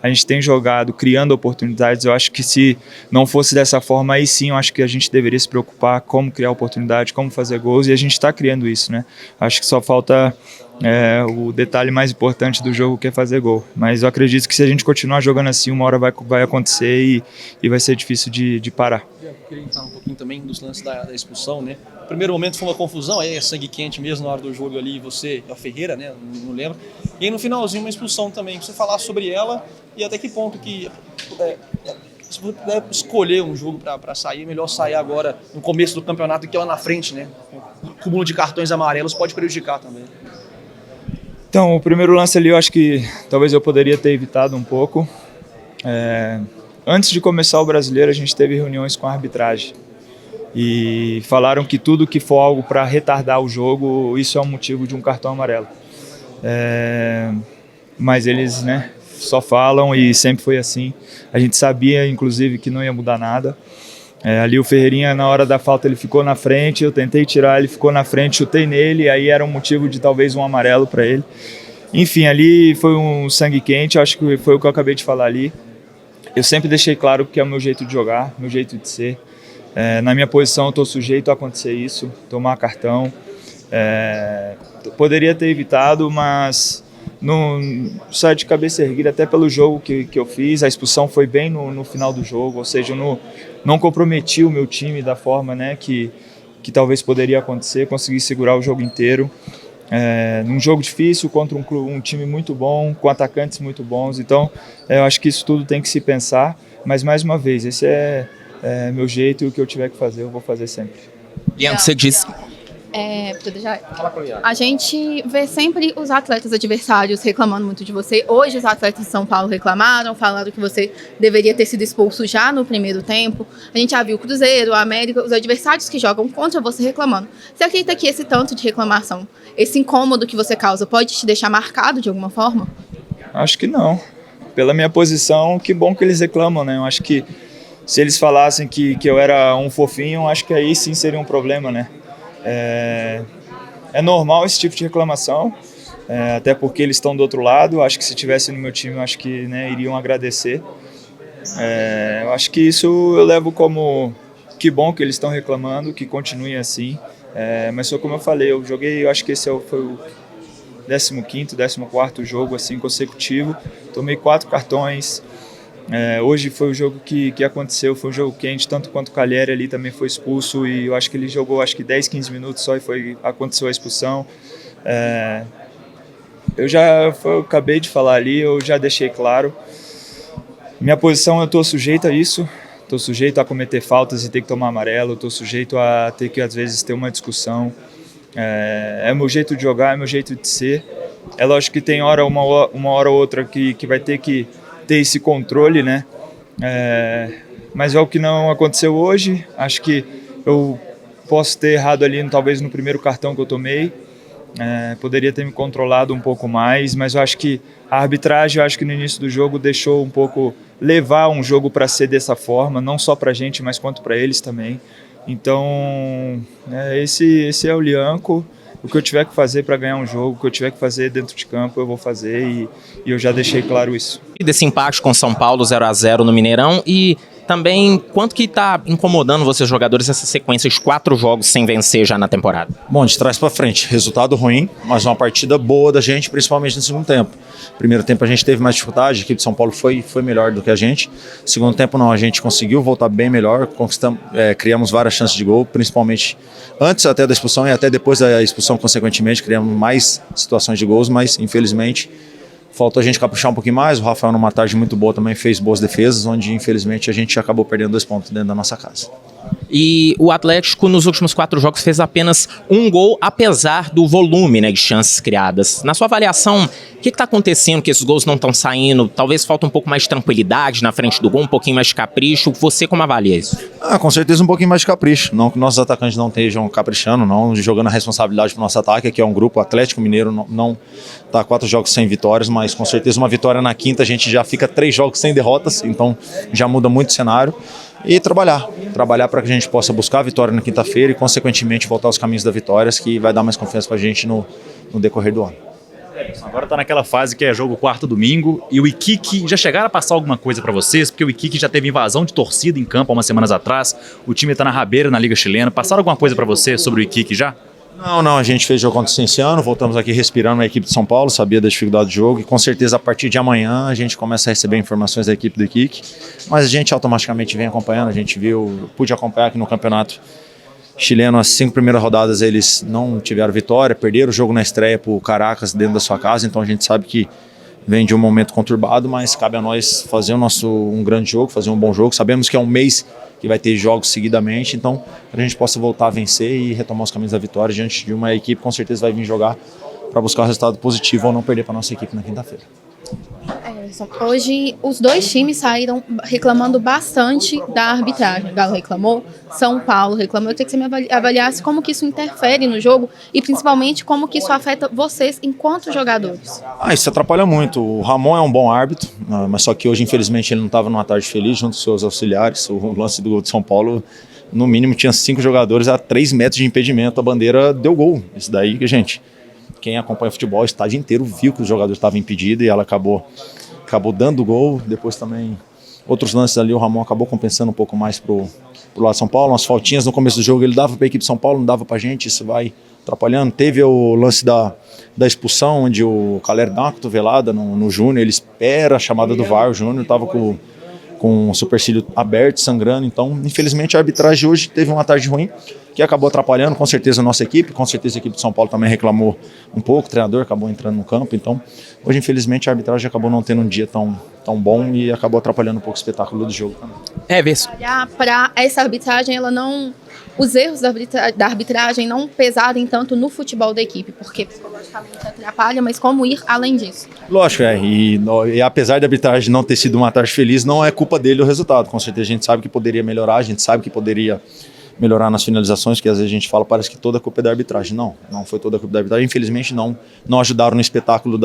a gente tem jogado, criando oportunidades. Eu acho que se não fosse dessa forma, aí sim eu acho que a gente deveria se preocupar como criar oportunidade, como fazer gols, e a gente está criando isso, né? Acho que só falta o detalhe mais importante do jogo, que é fazer gol. Mas eu acredito que se a gente continuar jogando assim, uma hora vai acontecer e vai ser difícil de parar. Eu queria entrar um pouquinho também dos lances da expulsão, né? O primeiro momento foi uma confusão, aí é sangue quente mesmo na hora do jogo ali, você, é o Ferreira, né? Não lembro. E aí no finalzinho uma expulsão também, você falar sobre ela e até que ponto que se você puder escolher um jogo para sair, é melhor sair agora no começo do campeonato do que lá na frente, né? O cúmulo de cartões amarelos pode prejudicar também. Então, o primeiro lance ali eu acho que talvez eu poderia ter evitado um pouco. Antes de começar o Brasileiro, a gente teve reuniões com a arbitragem e falaram que tudo que for algo para retardar o jogo, isso é um motivo de um cartão amarelo. Mas eles, né, só falam e sempre foi assim. A gente sabia, inclusive, que não ia mudar nada. Ali o Ferreirinha, na hora da falta, ele ficou na frente, eu tentei tirar, ele ficou na frente, chutei nele, aí era um motivo de talvez um amarelo para ele. Enfim, ali foi um sangue quente, acho que foi o que eu acabei de falar ali. Eu sempre deixei claro que é o meu jeito de jogar, meu jeito de ser. Na minha posição eu estou sujeito a acontecer isso, tomar cartão. Poderia ter evitado, mas sai de cabeça erguida, até pelo jogo que eu fiz. A expulsão foi bem no final do jogo, ou seja, eu não comprometi o meu time da forma, né, que talvez poderia acontecer, consegui segurar o jogo inteiro. Num jogo difícil contra um time muito bom, com atacantes muito bons, então eu acho que isso tudo tem que se pensar, mas mais uma vez, esse é meu jeito e o que eu tiver que fazer, eu vou fazer sempre. Bianca, você disse... A gente vê sempre os atletas adversários reclamando muito de você. Hoje os atletas de São Paulo reclamaram, falaram que você deveria ter sido expulso já no primeiro tempo. A gente já viu o Cruzeiro, a América, os adversários que jogam contra você reclamando. Você acredita que esse tanto de reclamação, esse incômodo que você causa, pode te deixar marcado de alguma forma? Acho que não. Pela minha posição, que bom que eles reclamam, né? Eu acho que se eles falassem que eu era um fofinho, acho que aí sim seria um problema, né? É normal esse tipo de reclamação, até porque eles estão do outro lado. Acho que se tivesse no meu time, acho que, né, iriam agradecer. Eu acho que isso eu levo como que bom que eles estão reclamando, que continuem assim. Mas só como eu falei, eu acho que esse foi o 15º, 14º jogo assim, consecutivo. Tomei 4 cartões. Hoje foi o jogo que aconteceu, foi um jogo quente, tanto quanto o Calheri ali também foi expulso, e eu acho que ele jogou 10, 15 minutos só e aconteceu a expulsão. Eu acabei de falar ali, eu já deixei claro, minha posição, eu estou sujeito a isso, estou sujeito a cometer faltas e ter que tomar amarelo, estou sujeito a ter que às vezes ter uma discussão. É o meu jeito de jogar, é o meu jeito de ser. É lógico que tem uma hora ou outra que vai ter que ter esse controle, né? Mas é o que não aconteceu hoje. Acho que eu posso ter errado ali, talvez no primeiro cartão que eu tomei. Poderia ter me controlado um pouco mais, mas eu acho que a arbitragem, eu acho que no início do jogo deixou um pouco levar um jogo para ser dessa forma, não só para a gente, mas quanto para eles também. Então, esse é o Lianco. O que eu tiver que fazer para ganhar um jogo, o que eu tiver que fazer dentro de campo, eu vou fazer, e eu já deixei claro isso. E desse empate com São Paulo 0-0 no Mineirão, e também quanto que está incomodando vocês jogadores essa sequência de 4 jogos sem vencer já na temporada? Bom, de trás para frente, resultado ruim, mas uma partida boa da gente, principalmente no segundo tempo. Primeiro tempo a gente teve mais dificuldade, a equipe de São Paulo foi melhor do que a gente. Segundo tempo não, a gente conseguiu voltar bem melhor, criamos várias chances de gol, principalmente antes até da expulsão e até depois da expulsão, consequentemente, criamos mais situações de gols, mas infelizmente faltou a gente caprichar um pouquinho mais. O Rafael, numa tarde muito boa, também fez boas defesas, onde infelizmente a gente acabou perdendo 2 pontos dentro da nossa casa. E o Atlético nos últimos 4 jogos fez apenas 1 gol, apesar do volume, né, de chances criadas. Na sua avaliação, o que está acontecendo que esses gols não estão saindo? Talvez falta um pouco mais de tranquilidade na frente do gol, um pouquinho mais de capricho. Você como avalia isso? Com certeza um pouquinho mais de capricho. Não que nossos atacantes não estejam caprichando, não jogando a responsabilidade para o nosso ataque, que é um grupo. O Atlético Mineiro não está 4 jogos sem vitórias, mas com certeza uma vitória na quinta a gente já fica 3 jogos sem derrotas, então já muda muito o cenário. E trabalhar para que a gente possa buscar a vitória na quinta-feira e consequentemente voltar aos caminhos da vitória, que vai dar mais confiança para a gente no decorrer do ano. Agora tá naquela fase que é jogo quarto domingo e o Iquique já chegaram a passar alguma coisa pra vocês? Porque o Iquique já teve invasão de torcida em campo há umas semanas atrás, o time tá na rabeira na Liga Chilena. Passaram alguma coisa pra você sobre o Iquique já? Não, a gente fez jogo contra o Cienciano, voltamos aqui respirando a equipe de São Paulo, sabia da dificuldade do jogo e com certeza a partir de amanhã a gente começa a receber informações da equipe do Iquique, mas a gente automaticamente vem acompanhando, a gente pude acompanhar aqui no campeonato chileno, as 5 primeiras rodadas eles não tiveram vitória, perderam o jogo na estreia para o Caracas dentro da sua casa, então a gente sabe que vem de um momento conturbado, mas cabe a nós fazer um grande jogo, fazer um bom jogo, sabemos que é um mês que vai ter jogos seguidamente, então para a gente possa voltar a vencer e retomar os caminhos da vitória diante de uma equipe que com certeza vai vir jogar para buscar um resultado positivo ou não perder para a nossa equipe na quinta-feira. Hoje, os dois times saíram reclamando bastante da arbitragem. O Galo reclamou, São Paulo reclamou. Eu queria que você me avaliasse como que isso interfere no jogo e, principalmente, como que isso afeta vocês enquanto jogadores. Isso atrapalha muito. O Ramon é um bom árbitro, mas só que hoje, infelizmente, ele não estava numa tarde feliz junto com seus auxiliares. O lance do gol de São Paulo, no mínimo, tinha 5 jogadores a 3 metros de impedimento. A bandeira deu gol. Isso daí, gente, quem acompanha futebol o estádio inteiro viu que os jogadores estavam impedidos e ela acabou dando gol. Depois também outros lances ali, o Ramon acabou compensando um pouco mais pro lado de São Paulo, umas faltinhas no começo do jogo, ele dava para a equipe de São Paulo, não dava pra gente, isso vai atrapalhando. Teve o lance da expulsão, onde o Calero dá uma cotovelada no Júnior, ele espera a chamada do VAR, o Júnior estava com o supercílio aberto, sangrando, então infelizmente a arbitragem hoje teve uma tarde ruim, que acabou atrapalhando com certeza a nossa equipe, com certeza a equipe de São Paulo também reclamou um pouco, o treinador acabou entrando no campo, então hoje infelizmente a arbitragem acabou não tendo um dia tão bom e acabou atrapalhando um pouco o espetáculo do jogo também. Para essa arbitragem, ela não... Os erros da arbitragem não pesarem tanto no futebol da equipe, porque psicologicamente atrapalha, mas como ir além disso? Lógico, e apesar da arbitragem não ter sido uma tarde feliz, não é culpa dele o resultado, com certeza a gente sabe que poderia melhorar, a gente sabe que poderia melhorar nas finalizações, que às vezes a gente fala, parece que toda a culpa é da arbitragem. Não foi toda a culpa da arbitragem. Infelizmente não ajudaram no espetáculo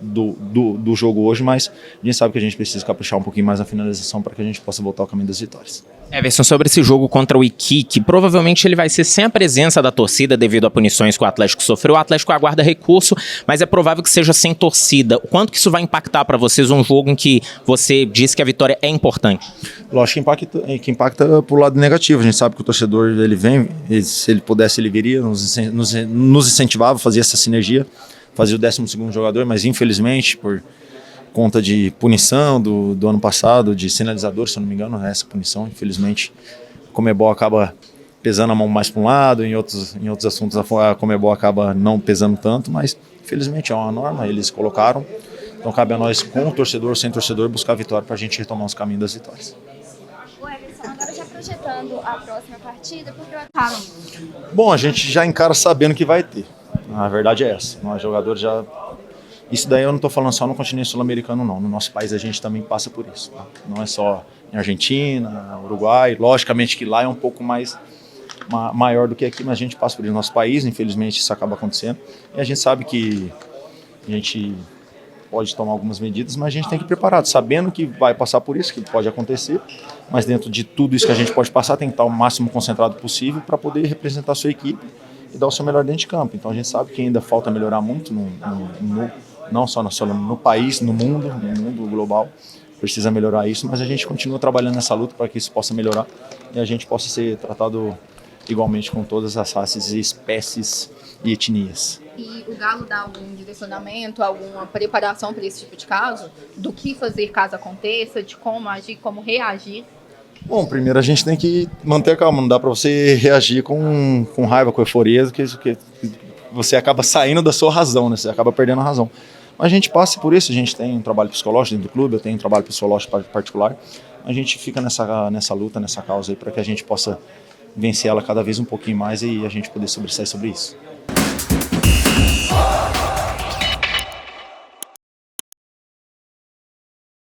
do jogo hoje, mas a gente sabe que a gente precisa caprichar um pouquinho mais na finalização para que a gente possa voltar ao caminho das vitórias. Everson, sobre esse jogo contra o Iquique, provavelmente ele vai ser sem a presença da torcida devido a punições que o Atlético sofreu. O Atlético aguarda recurso, mas é provável que seja sem torcida. O quanto que isso vai impactar para vocês um jogo em que você diz que a vitória é importante? Lógico que impacta pro lado negativo. A gente sabe que o torcedor ele vem, se ele pudesse ele viria, nos incentivava, fazia essa sinergia, fazia o 12º jogador, mas infelizmente por conta de punição do ano passado, de sinalizador, se eu não me engano, essa punição, infelizmente, a Conmebol acaba pesando a mão mais para um lado, em outros assuntos a Conmebol acaba não pesando tanto, mas infelizmente é uma norma, eles colocaram, então cabe a nós, com o torcedor, sem torcedor, buscar a vitória para a gente retomar os caminhos das vitórias. O Everson, agora já projetando a próxima partida, porque o Atlético... Bom, a gente já encara sabendo que vai ter, a verdade é essa, nós jogadores já... Isso daí eu não estou falando só no continente sul-americano, não. No nosso país a gente também passa por isso. Tá? Não é só em Argentina, Uruguai. Logicamente que lá é um pouco maior do que aqui, mas a gente passa por isso. No nosso país, infelizmente, isso acaba acontecendo. E a gente sabe que a gente pode tomar algumas medidas, mas a gente tem que ir preparado, sabendo que vai passar por isso, que pode acontecer. Mas dentro de tudo isso que a gente pode passar, tem que estar o máximo concentrado possível para poder representar a sua equipe e dar o seu melhor dentro de campo. Então a gente sabe que ainda falta melhorar muito não só no país, no mundo global, precisa melhorar isso, mas a gente continua trabalhando nessa luta para que isso possa melhorar e a gente possa ser tratado igualmente com todas as raças, espécies e etnias. E o Galo dá algum direcionamento, alguma preparação para esse tipo de caso? Do que fazer caso aconteça, de como agir, como reagir? Bom, primeiro a gente tem que manter a calma, não dá para você reagir com raiva, com euforia, que você acaba saindo da sua razão, né? Você acaba perdendo a razão. Mas a gente passa por isso, a gente tem um trabalho psicológico dentro do clube, eu tenho um trabalho psicológico particular, a gente fica nessa luta, nessa causa aí, para que a gente possa vencer ela cada vez um pouquinho mais e a gente poder sobressair sobre isso.